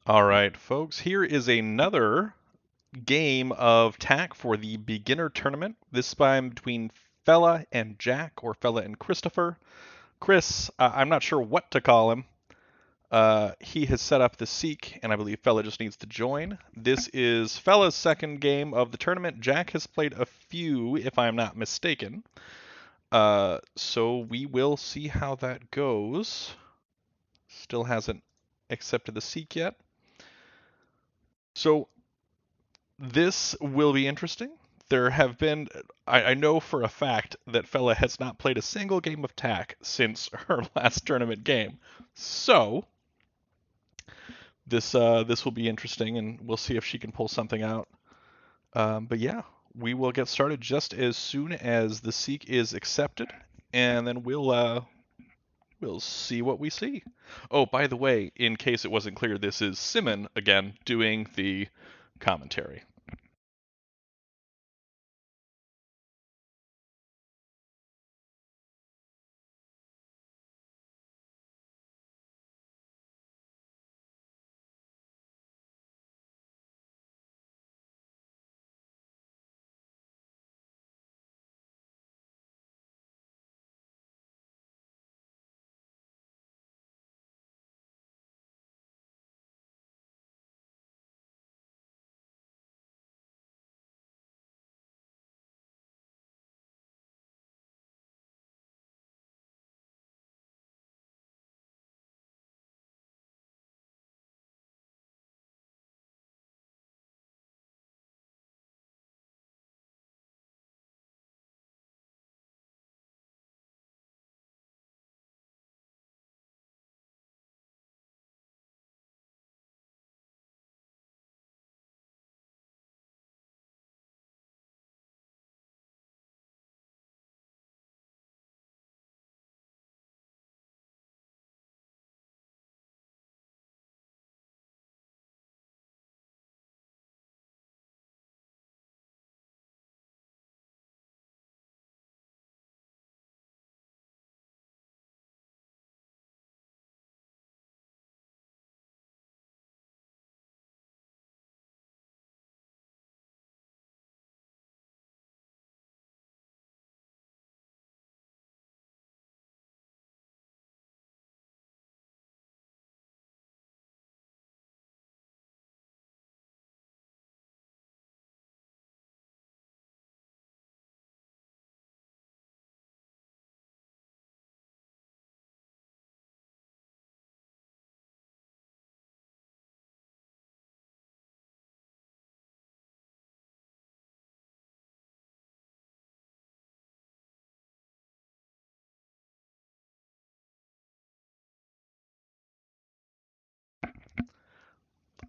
All right, folks, here is another game of tack for the beginner tournament. This time between Fela and Jack, or Fela and Christopher. Chris, I'm not sure what to call him. He has set up the Seek, and I believe Fela just needs to join. This is Fela's second game of the tournament. Jack has played a few, if I'm not mistaken. So we will see how that goes. Still hasn't accepted the Seek yet. So this will be interesting. There have been, I know for a fact that Fella has not played a single game of tack since her last tournament game. So this will be interesting, and we'll see if she can pull something out. But yeah, we will get started just as soon as the Seek is accepted, and then we'll see what we see. Oh, by the way, in case it wasn't clear, this is Simon again doing the commentary.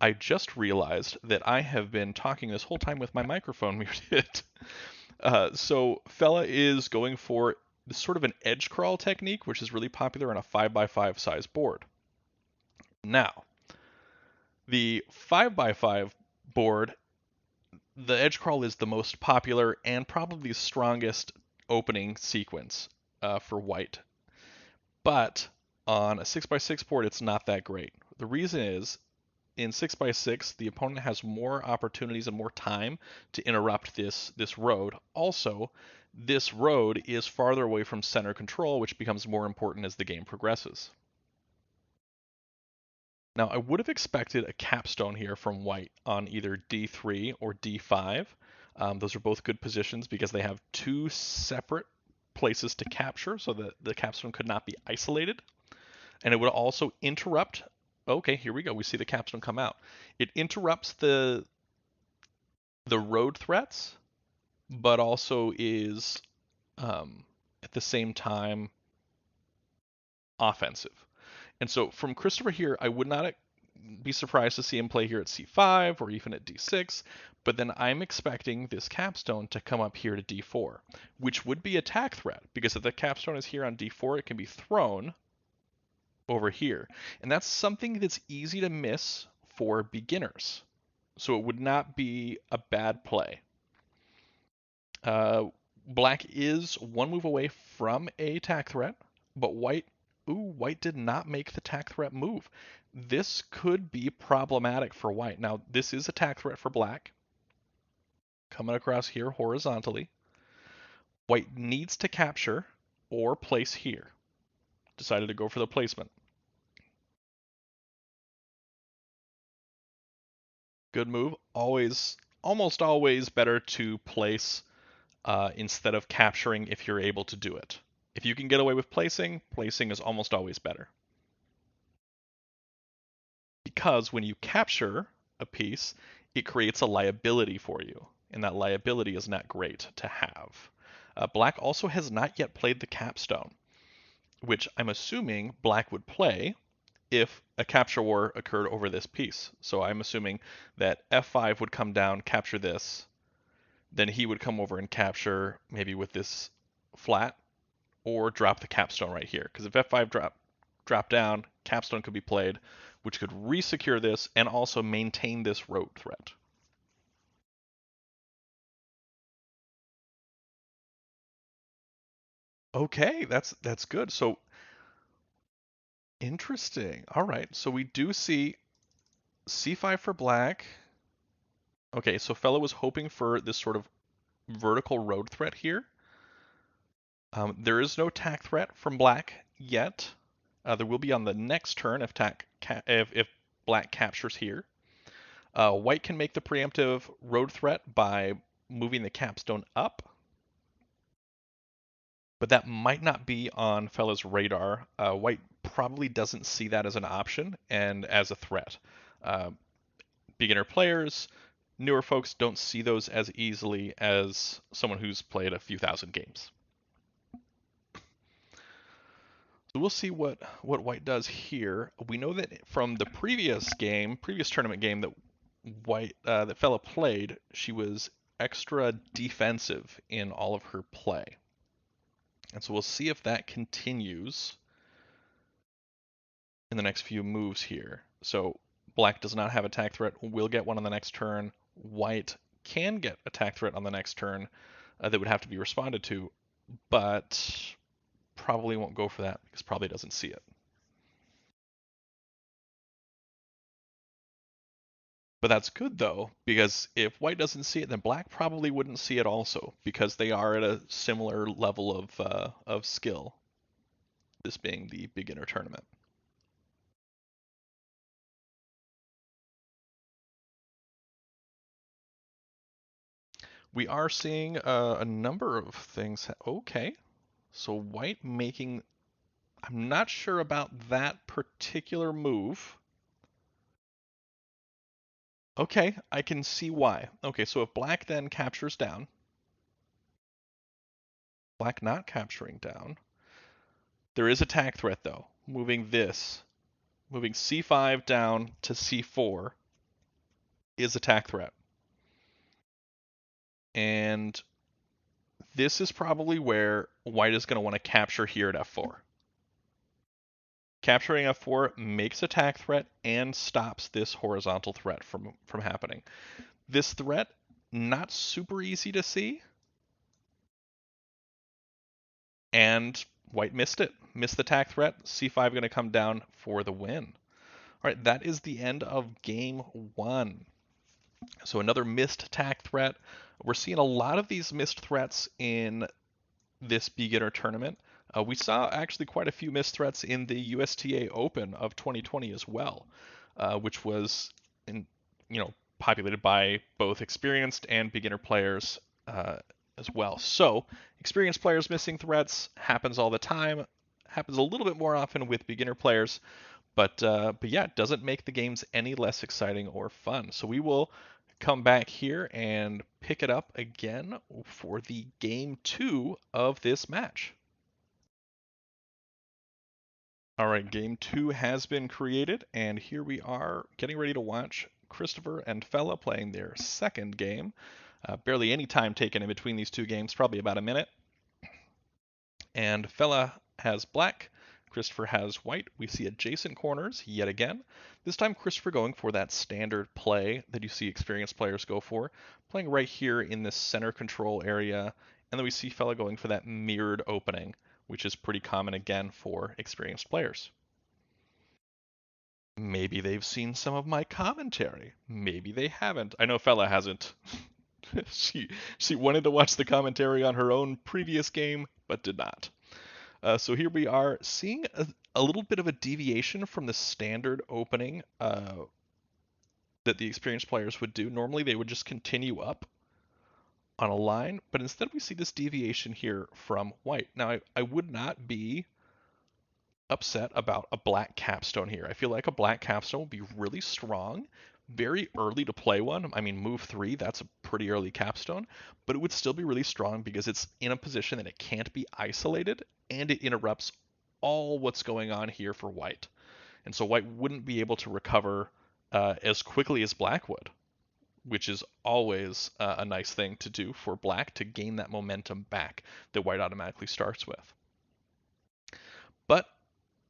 I just realized that I have been talking this whole time with my microphone muted. So Fella is going for sort of an edge crawl technique, which is really popular on a 5x5 size board. Now, the 5x5 board, the edge crawl is the most popular and probably the strongest opening sequence for white. But on a 6x6 board, it's not that great. The reason is in 6x6, the opponent has more opportunities and more time to interrupt this road. Also, this road is farther away from center control, which becomes more important as the game progresses. Now, I would have expected a capstone here from white on either d3 or d5. Those are both good positions because they have two separate places to capture, so that the capstone could not be isolated. And it would also interrupt. Okay, here we go. We see the capstone come out. It interrupts the road threats, but also is at the same time offensive. And so from Christopher here, I would not be surprised to see him play here at c5 or even at d6, but then I'm expecting this capstone to come up here to d4, which would be attack threat, because if the capstone is here on d4, it can be thrown over here. And that's something that's easy to miss for beginners. So it would not be a bad play. Uh, Black is one move away from a tack threat, but white did not make the tack threat move. this could be problematic for white. Now, this is attack threat for black, coming across here horizontally. White needs to capture or place here. Decided to go for the placement. Good move. Always, almost always better to place instead of capturing if you're able to do it. If you can get away with placing, placing is almost always better. Because when you capture a piece, it creates a liability for you, and that liability is not great to have. Black also has not yet played the capstone, which I'm assuming black would play if a capture war occurred over this piece. So I'm assuming that f5 would come down, capture this, then he would come over and capture maybe with this flat or drop the capstone right here. Because if f5 drop down, capstone could be played, which could resecure this and also maintain this road threat. Okay, that's good. So interesting. All right, so we do see c5 for black. Okay, so Fela was hoping for this sort of vertical road threat here. There is no attack threat from black yet. There will be on the next turn if black captures here. White can make the preemptive road threat by moving the capstone up, but that might not be on Fela's radar. White probably doesn't see that as an option and as a threat. Uh, Beginner players, newer folks don't see those as easily as someone who's played a few thousand games. So we'll see what white does here. We know that from the previous tournament game that that Fela played, she was extra defensive in all of her play. And so we'll see if that continues in the next few moves here. So black does not have attack threat, will get one on the next turn. White can get attack threat on the next turn that would have to be responded to, but probably won't go for that because probably doesn't see it. But that's good though, because if white doesn't see it, then black probably wouldn't see it also, because they are at a similar level of skill. This being the beginner tournament. We are seeing a number of things. Okay, so white making. I'm not sure about that particular move. Okay, I can see why. Okay, so if black then captures down, black not capturing down, there is attack threat though. Moving c5 down to c4 is attack threat. And this is probably where white is going to want to capture here at f4. Capturing f4 makes attack threat and stops this horizontal threat from happening. This threat, not super easy to see, and white missed it. Missed the attack threat. c5 going to come down for the win. All right, that is the end of game one. So another missed attack threat. We're seeing a lot of these missed threats in this beginner tournament. We saw actually quite a few missed threats in the USTA Open of 2020 as well, which was populated by both experienced and beginner players as well. So experienced players missing threats happens all the time. Happens a little bit more often with beginner players, but yeah, it doesn't make the games any less exciting or fun. So we will come back here and pick it up again for the game two of this match. All right, game two has been created, and here we are getting ready to watch Christopher and Fela playing their second game. Barely any time taken in between these two games, probably about a minute. And Fela has black, Christopher has white. We see adjacent corners yet again. This time Christopher going for that standard play that you see experienced players go for, playing right here in this center control area. And then we see Fela going for that mirrored opening, which is pretty common again for experienced players. Maybe they've seen some of my commentary. Maybe they haven't. I know Fela hasn't. she she wanted to watch the commentary on her own previous game, but did not. So here we are seeing a little bit of a deviation from the standard opening that the experienced players would do. Normally they would just continue up on a line, but instead we see this deviation here from white. Now I would not be upset about a black capstone here. I feel like a black capstone will be really strong, very early to play one. I mean, move 3, that's a pretty early capstone, but it would still be really strong because it's in a position that it can't be isolated and it interrupts all what's going on here for white. And so white wouldn't be able to recover as quickly as black would, which is always a nice thing to do for black to gain that momentum back that white automatically starts with. But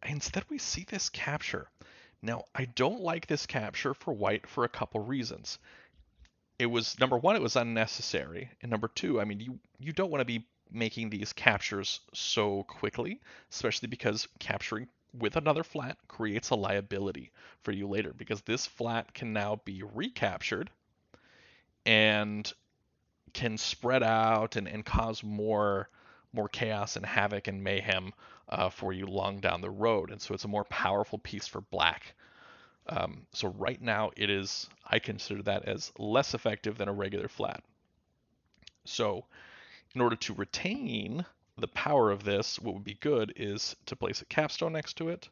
instead, we see this capture. Now, I don't like this capture for white for a couple reasons. It was, number one, it was unnecessary, and number two, I mean, you don't want to be making these captures so quickly, especially because capturing with another flat creates a liability for you later, because this flat can now be recaptured and can spread out and cause more chaos and havoc and mayhem for you long down the road. And so it's a more powerful piece for black. So right now it is, I consider that as less effective than a regular flat. So in order to retain the power of this, what would be good is to place a capstone next to it,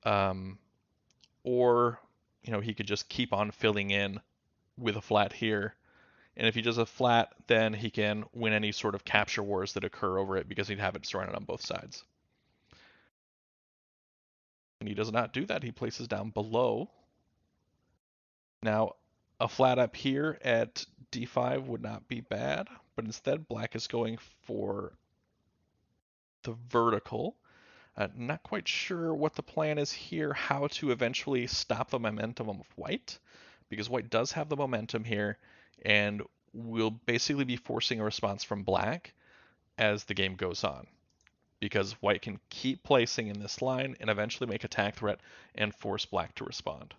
um, or he could just keep on filling in with a flat here. And if he does a flat, then he can win any sort of capture wars that occur over it because he'd have it surrounded on both sides. And he does not do that. He places down below. Now, a flat up here at d5 would not be bad, but instead black is going for the vertical. Not quite sure what the plan is here, how to eventually stop the momentum of white, because white does have the momentum here, and will basically be forcing a response from black as the game goes on, because white can keep placing in this line and eventually make attack threat and force black to respond.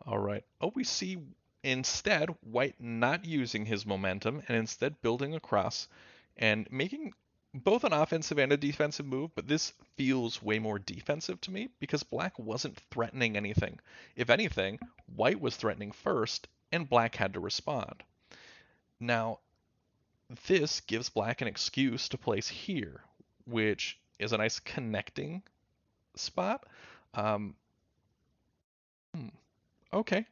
All right. Oh, we see instead white not using his momentum and instead building across and making both an offensive and a defensive move, but this feels way more defensive to me because black wasn't threatening anything. If anything, white was threatening first and black had to respond. Now, this gives black an excuse to place here, which is a nice connecting spot. Um, hmm, okay,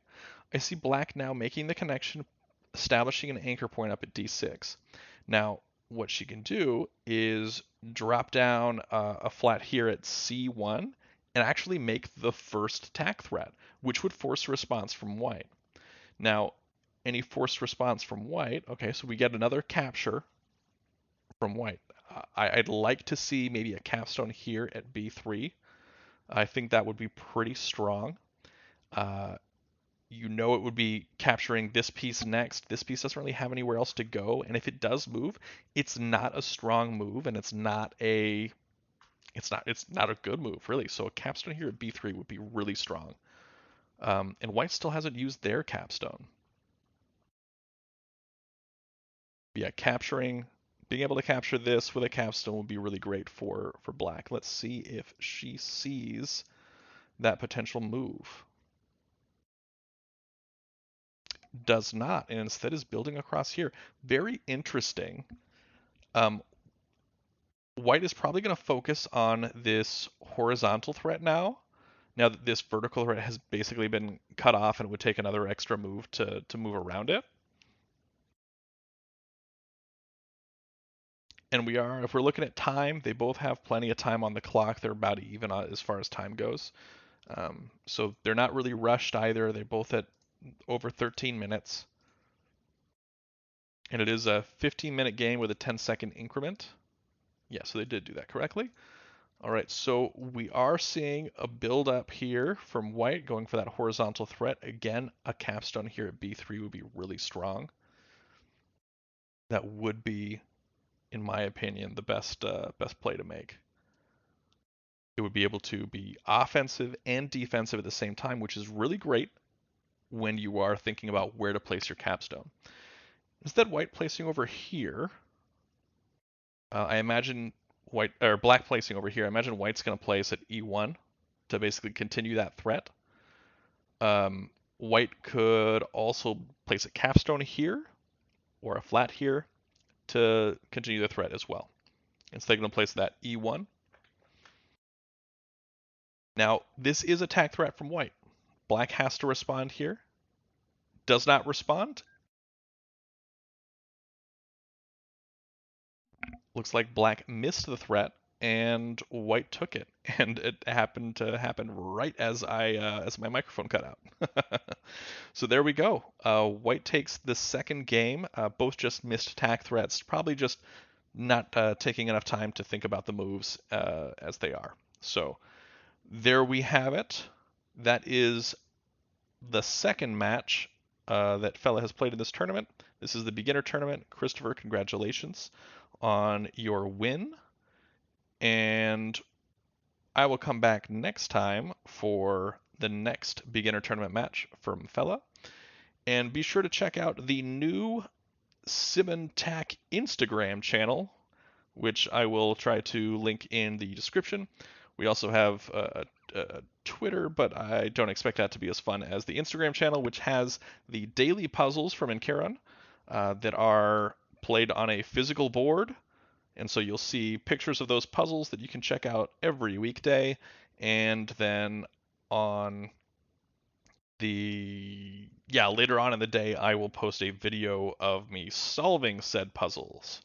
I see black now making the connection, establishing an anchor point up at d6. Now, what she can do is drop down a flat here at c1 and actually make the first attack threat, which would force a response from white. Now, any forced response from white, okay, so we get another capture from white. I'd like to see maybe a capstone here at b3. I think that would be pretty strong. Uh, it would be capturing this piece next. This piece doesn't really have anywhere else to go, and if it does move, it's not a strong move, and it's not a good move really. So a capstone here at b3 would be really strong. And white still hasn't used their capstone. Yeah, being able to capture this with a capstone would be really great for black. Let's see if she sees that potential move. Does not, and instead is building across here. Very interesting. Um, White is probably going to focus on this horizontal threat now that this vertical threat has basically been cut off and it would take another extra move to move around it. And if we're looking at time, they both have plenty of time on the clock. They're about even as far as time goes. So they're not really rushed either. They're both at over 13 minutes. And it is a 15-minute game with a 10-second increment. Yeah, so they did do that correctly. All right, so we are seeing a build up here from white going for that horizontal threat. Again, a capstone here at b3 would be really strong. that would be, in my opinion, the best play to make. It would be able to be offensive and defensive at the same time, which is really great when you are thinking about where to place your capstone. Instead, white placing over here, I imagine white or black placing over here. I imagine white's going to place at E1 to basically continue that threat. White could also place a capstone here or a flat here to continue the threat as well. Instead, going to place that E1. Now, this is attack threat from white. Black has to respond here. Does not respond. Looks like black missed the threat and white took it, and it happened to happen right as as my microphone cut out. So there we go. White takes the second game. Both just missed attack threats, probably just not taking enough time to think about the moves as they are. So there we have it. That is the second match that Fela has played in this tournament. This is the beginner tournament. Christopher, congratulations on your win. And I will come back next time for the next beginner tournament match from Fela. And be sure to check out the new Simontac Instagram channel, which I will try to link in the description. We also have a Twitter, but I don't expect that to be as fun as the Instagram channel, which has the daily puzzles from Incaron that are played on a physical board. And so you'll see pictures of those puzzles that you can check out every weekday. And then on later on in the day, I will post a video of me solving said puzzles.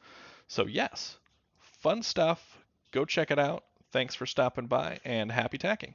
So yes, fun stuff. Go check it out. Thanks for stopping by and happy tacking.